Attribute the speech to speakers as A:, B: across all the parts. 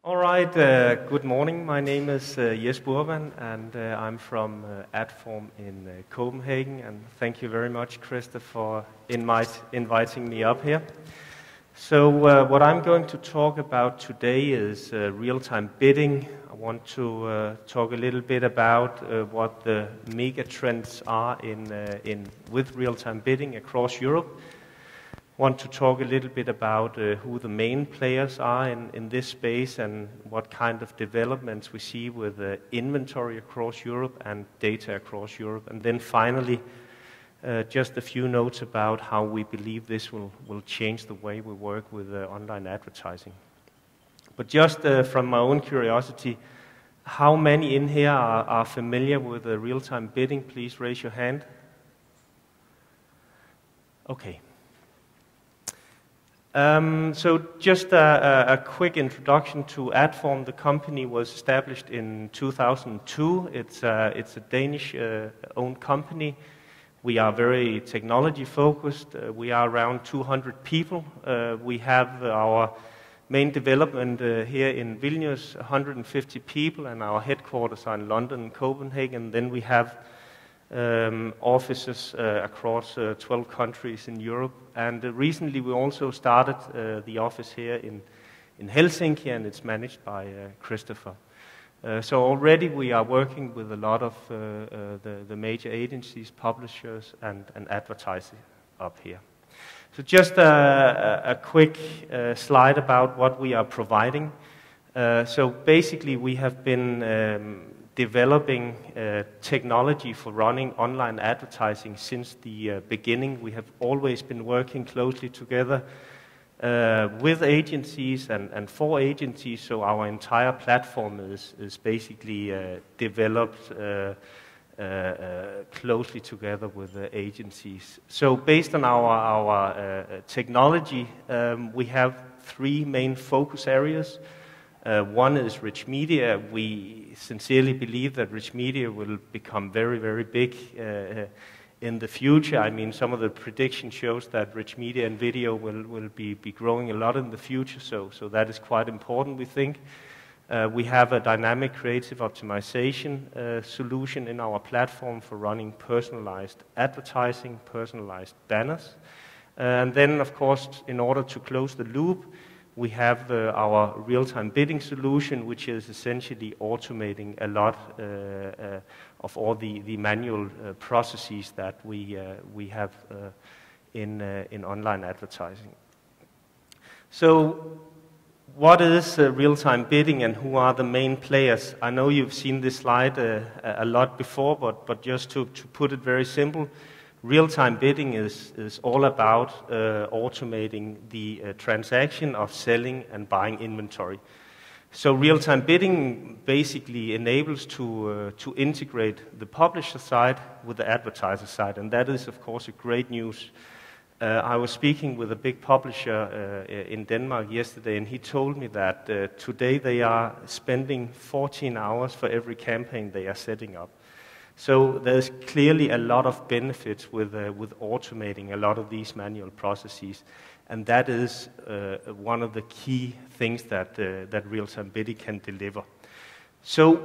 A: All right, good morning. My name is Jesper, and I'm from Adform in Copenhagen. And thank you very much, Krista, for inviting me up here. So what I'm going to talk about today is real-time bidding. I want to talk a little bit about what the mega trends are with real-time bidding across Europe. Want to talk a little bit about who the main players are in this space and what kind of developments we see with inventory across Europe and data across Europe. And then finally, just a few notes about how we believe this will change the way we work with online advertising. But just from my own curiosity, how many in here are familiar with real-time bidding? Please raise your hand. Okay. So just a quick introduction to Adform. The company was established in 2002. It's a Danish-owned company. We are very technology-focused. We are around 200 people. We have our main development here in Vilnius, 150 people, and our headquarters are in London and Copenhagen. Then we have offices across 12 countries in Europe. And recently we also started the office here in Helsinki, and it's managed by Christopher. So already we are working with a lot of the major agencies, publishers, and advertisers up here. So just a quick slide about what we are providing. So basically we have been developing technology for running online advertising since the beginning. We have always been working closely together with agencies and for agencies, so our entire platform is basically developed closely together with the agencies. So based on our technology, we have three main focus areas. One is rich media. We sincerely believe that rich media will become very, very big in the future. I mean, some of the prediction shows that rich media and video will be growing a lot in the future, so that is quite important, we think. We have a dynamic creative optimization solution in our platform for running personalized advertising, personalized banners. And then, of course, in order to close the loop, we have our real-time bidding solution, which is essentially automating a lot of all the manual processes that we have in online advertising. So what is real-time bidding and who are the main players? I know you've seen this slide a lot before, but just to put it very simple, real-time bidding is all about automating the transaction of selling and buying inventory. So real-time bidding basically enables to integrate the publisher side with the advertiser side, and that is, of course, a great news. I was speaking with a big publisher in Denmark yesterday, and he told me that today they are spending 14 hours for every campaign they are setting up. So there's clearly a lot of benefits with automating a lot of these manual processes, and that is one of the key things that real-time bidding can deliver. So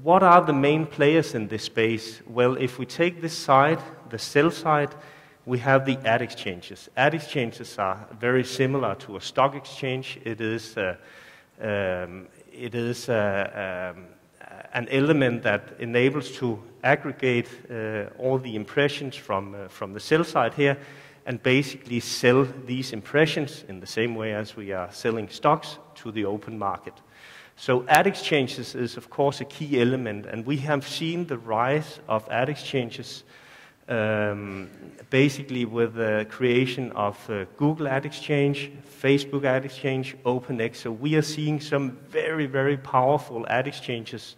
A: what are the main players in this space? Well, if we take this side, the sell side, we have the ad exchanges. Ad exchanges are very similar to a stock exchange. It is an element that enables to aggregate all the impressions from the sell side here and basically sell these impressions in the same way as we are selling stocks to the open market. So ad exchanges is of course a key element, and we have seen the rise of ad exchanges basically with the creation of Google Ad Exchange, Facebook Ad Exchange, OpenX. So we are seeing some very, very powerful ad exchanges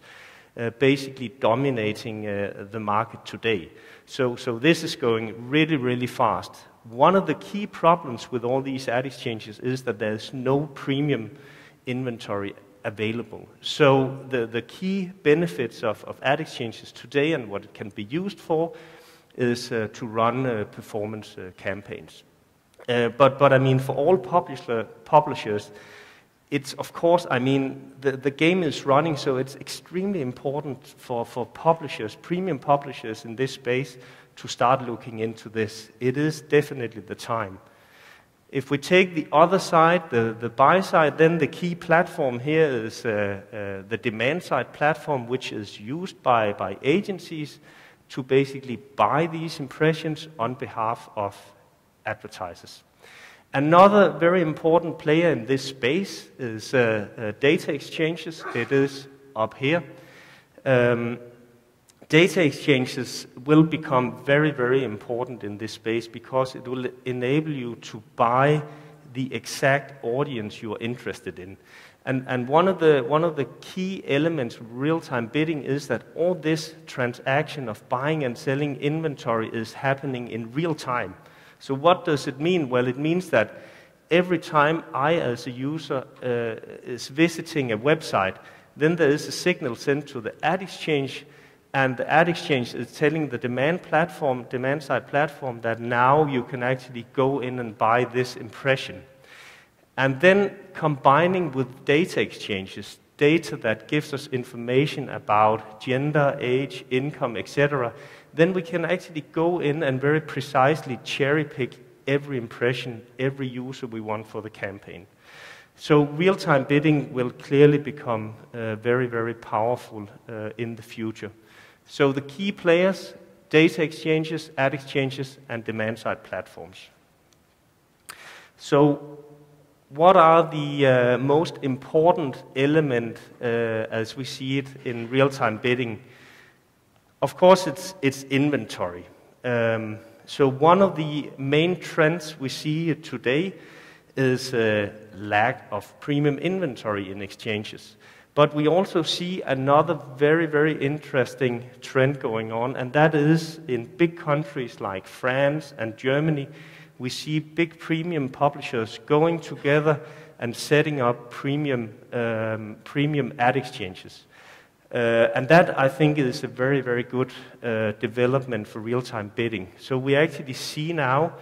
A: basically dominating the market today. So this is going really, really fast. One of the key problems with all these ad exchanges is that there's no premium inventory available. So the key benefits of ad exchanges today and what it can be used for is to run performance campaigns. But I mean, for all publishers, it's, of course, I mean, the game is running, so it's extremely important for publishers, premium publishers in this space, to start looking into this. It is definitely the time. If we take the other side, the buy side, then the key platform here is the demand side platform, which is used by agencies to basically buy these impressions on behalf of advertisers. Another very important player in this space is data exchanges. It is up here. Data exchanges will become very, very important in this space because it will enable you to buy the exact audience you are interested in. And one of the key elements of real-time bidding is that all this transaction of buying and selling inventory is happening in real time. So what does it mean? Well, it means that every time I, as a user, is visiting a website, then there is a signal sent to the ad exchange, and the ad exchange is telling the demand-side platform, that now you can actually go in and buy this impression. And then combining with data exchanges, data that gives us information about gender, age, income, etc., then we can actually go in and very precisely cherry-pick every impression, every user we want for the campaign. So real-time bidding will clearly become very, very powerful in the future. So the key players, data exchanges, ad exchanges, and demand-side platforms. So what are the most important elements as we see it in real-time bidding? Of course, it's inventory. So one of the main trends we see today is lack of premium inventory in exchanges. But we also see another very, very interesting trend going on, and that is in big countries like France and Germany, we see big premium publishers going together and setting up premium ad exchanges. And that, I think, is a very, very good development for real-time bidding. So we actually see now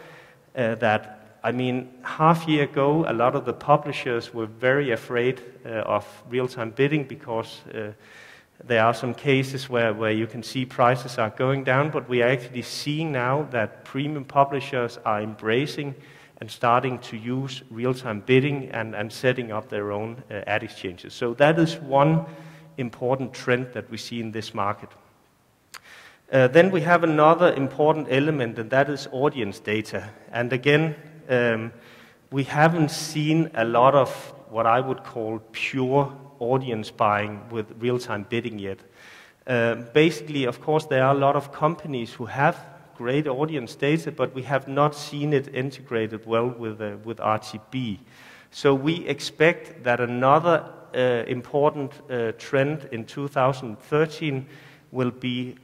A: that, I mean, half a year ago, a lot of the publishers were very afraid of real-time bidding because there are some cases where you can see prices are going down, but we are actually seeing now that premium publishers are embracing and starting to use real-time bidding and setting up their own ad exchanges. So that is one important trend that we see in this market. Then we have another important element, and that is audience data. And again, we haven't seen a lot of what I would call pure audience buying with real-time bidding yet. Basically, of course, there are a lot of companies who have great audience data, but we have not seen it integrated well with RTB. So we expect that another important trend in 2013 will be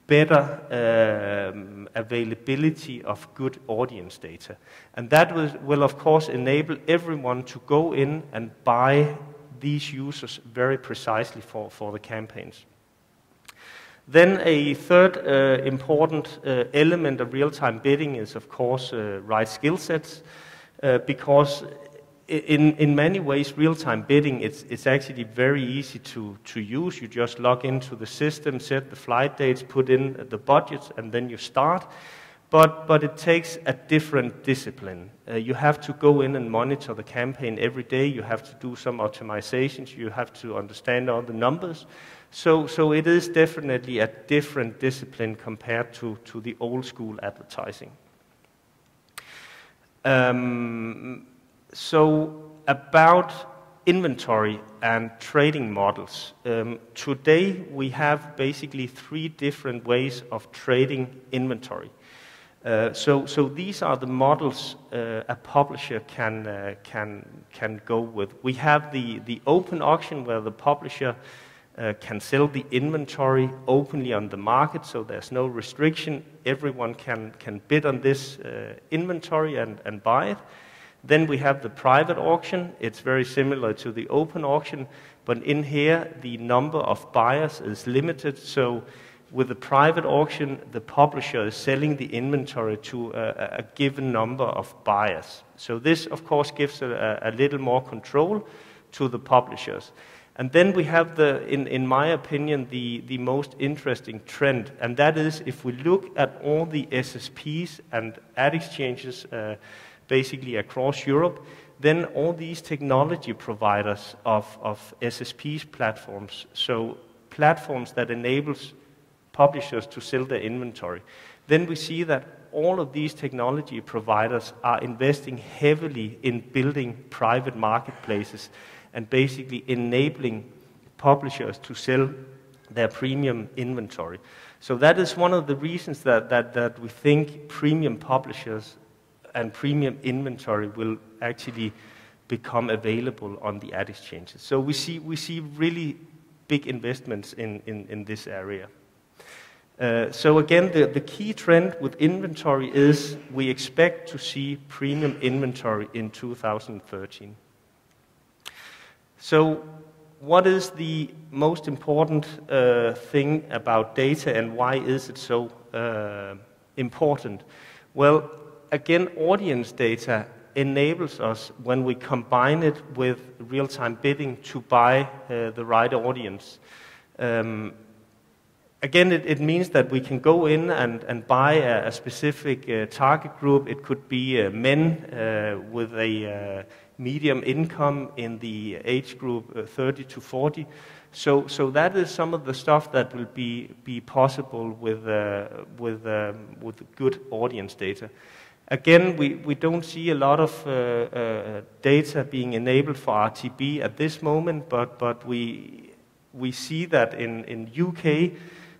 A: better availability of good audience data. And that will of course enable everyone to go in and buy these users very precisely for the campaigns. Then a third important element of real-time bidding is of course right skill sets, because in many ways, real-time bidding, it's actually very easy to use. You just log into the system, set the flight dates, put in the budgets, and then you start. But it takes a different discipline. You have to go in and monitor the campaign every day. You have to do some optimizations. You have to understand all the numbers. So it is definitely a different discipline compared to the old school advertising. So about inventory and trading models. Today we have basically 3 different ways of trading inventory. So these are the models a publisher can go with. We have the open auction where the publisher can sell the inventory openly on the market, so there's no restriction. Everyone can bid on this inventory and buy it. Then we have the private auction. It's very similar to the open auction, but in here the number of buyers is limited. So with the private auction, the publisher is selling the inventory to a given number of buyers. So this, of course, gives a little more control to the publishers. And then we have the, in my opinion, the most interesting trend, and that is if we look at all the SSPs and ad exchanges basically across Europe, then all these technology providers of SSPs platforms, so platforms that enables publishers to sell their inventory, then we see that all of these technology providers are investing heavily in building private marketplaces and basically enabling publishers to sell their premium inventory. So that is one of the reasons that we think premium publishers and premium inventory will actually become available on the ad exchanges. So we see really big investments in this area. So again, the key trend with inventory is we expect to see premium inventory in 2013. So what is the most important thing about data and why is it so important? Well, again, audience data enables us, when we combine it with real-time bidding, to buy the right audience. Again, it means that we can go in and buy a specific target group. It could be men with a medium income in the age group 30 to 40. So that is some of the stuff that will be possible with good audience data. Again, we don't see a lot of data being enabled for RTB at this moment, but we see that in UK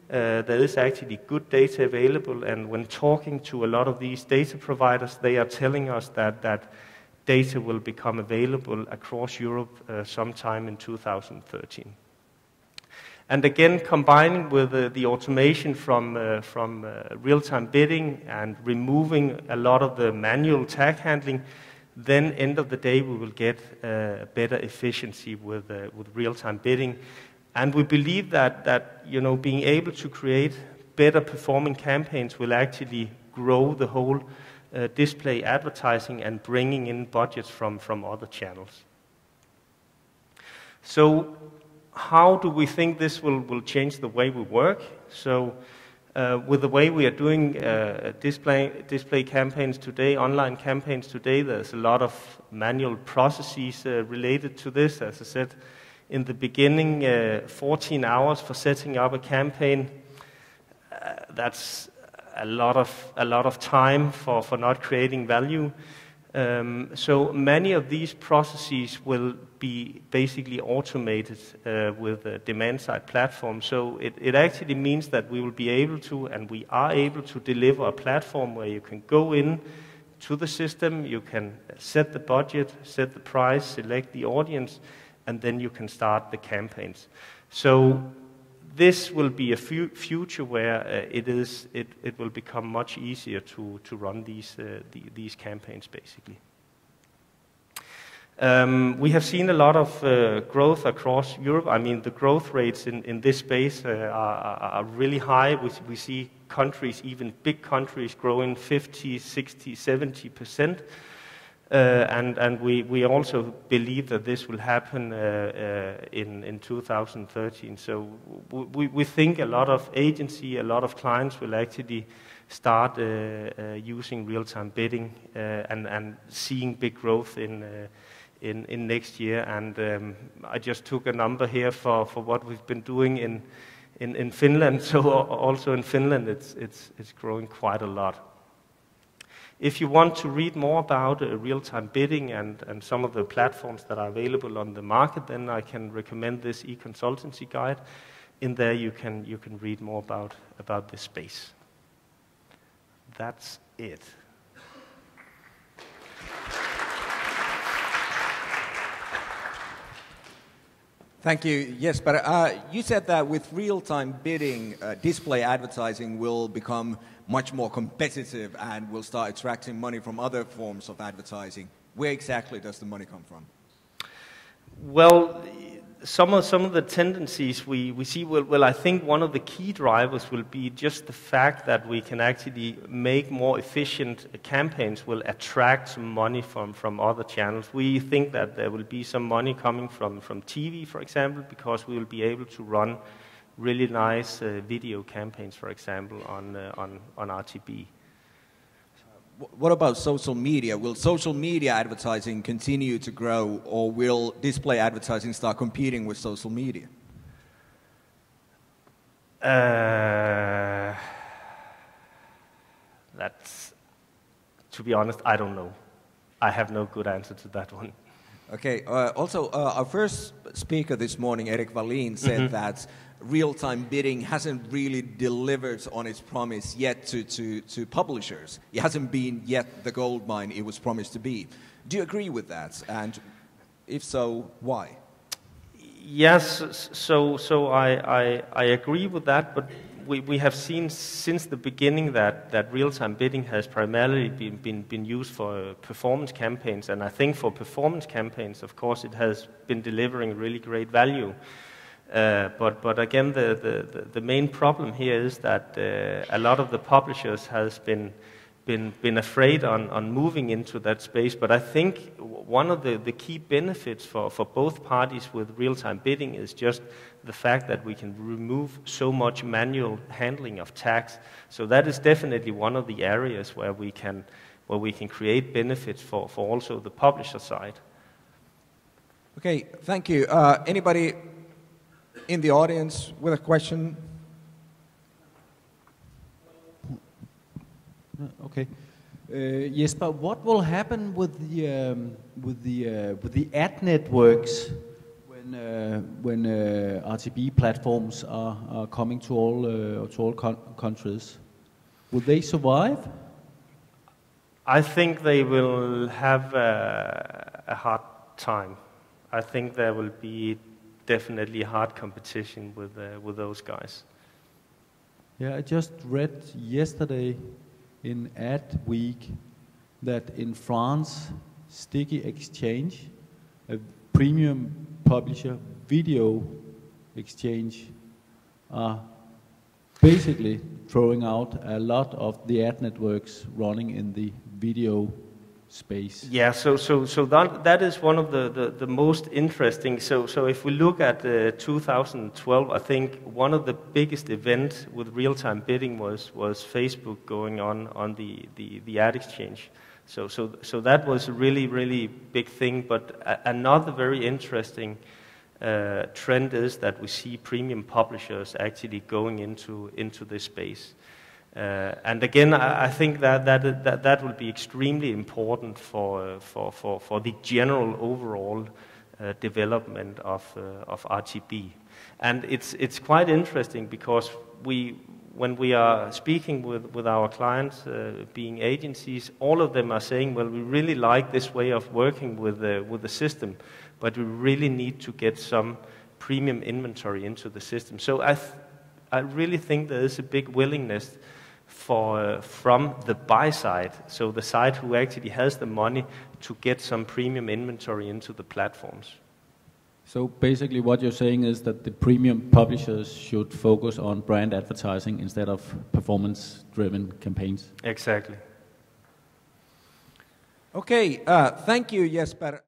A: there is actually good data available, and when talking to a lot of these data providers, they are telling us that data will become available across Europe sometime in 2013. And again, combining with the automation from real-time bidding and removing a lot of the manual tag handling, then end of the day we will get better efficiency with real-time bidding. And we believe that being able to create better performing campaigns will actually grow the whole display advertising and bringing in budgets from other channels. So how do we think this will change the way we work? So with the way we are doing display campaigns today, online campaigns today, there's a lot of manual processes related to this. As I said in the beginning, 14 hours for setting up a campaign, that's a lot of time for not creating value. So many of these processes will be basically automated with a demand-side platform. So it actually means that we will be able to, and we are able to, deliver a platform where you can go in to the system, you can set the budget, set the price, select the audience, and then you can start the campaigns. So this will be a future where it will become much easier to run these campaigns, basically. We have seen a lot of growth across Europe. I mean, the growth rates in this space are really high. We see countries, even big countries, growing 50, 60, 70%. And we also believe that this will happen in 2013. So we think a lot of a lot of clients will actually start using real-time bidding and seeing big growth in next year. And I just took a number here for what we've been doing in Finland. So also in Finland, it's growing quite a lot. If you want to read more about real-time bidding and some of the platforms that are available on the market, then I can recommend this e-consultancy guide. In there you can read more about this space. That's it.
B: Thank you, Jesper. You said that with real-time bidding, display advertising will become much more competitive and will start extracting money from other forms of advertising. Where exactly does the money come from?
A: Well, some of the tendencies we see, well, I think one of the key drivers will be just the fact that we can actually make more efficient campaigns will attract some money from other channels. We think that there will be some money coming from TV, for example, because we will be able to run really nice video campaigns, for example, on RTB.
B: What about social media? Will social media advertising continue to grow, or will display advertising start competing with social media?
A: That's, to be honest, I don't know. I have no good answer to that one.
B: Okay. Also, our first speaker this morning, Erik Wallin, said that real-time bidding hasn't really delivered on its promise yet to publishers. It hasn't been yet the gold mine it was promised to be. Do you agree with that? And if so, why?
A: Yes, so I agree with that, but we have seen since the beginning that real-time bidding has primarily been used for performance campaigns, and I think for performance campaigns, of course, it has been delivering really great value. But again, the main problem here is that a lot of the publishers has been afraid on moving into that space. But I think one of the key benefits for both parties with real-time bidding is just the fact that we can remove so much manual handling of tags. So that is definitely one of the areas where we can create benefits for also the publisher side.
B: Okay, thank you. Anybody in the audience with a question?
C: Okay, Jesper, what will happen with the ad networks when RTB platforms are coming to all countries? Will they survive?
A: I think they will have a hard time. I think there will be definitely hard competition with those guys.
C: Yeah, I just read yesterday in Ad Week that in France, Sticky Exchange, a premium publisher video exchange, are basically throwing out a lot of the ad networks running in the video space.
A: Yeah, so that is one of the most interesting. So if we look at 2012, I think one of the biggest events with real-time bidding was Facebook going on the ad exchange. So that was a really big thing. But another very interesting trend is that we see premium publishers actually going into this space. And again, I think that will be extremely important for the general overall development of RTB. And it's quite interesting because when we are speaking with our clients, being agencies, all of them are saying, well, we really like this way of working with the system, but we really need to get some premium inventory into the system. So I really think there is a big willingness from the buy side, so the side who actually has the money to get some premium inventory into the platforms.
C: So basically what you're saying is that the premium publishers should focus on brand advertising instead of performance-driven campaigns.
A: Exactly.
B: Okay, thank you, Jesper.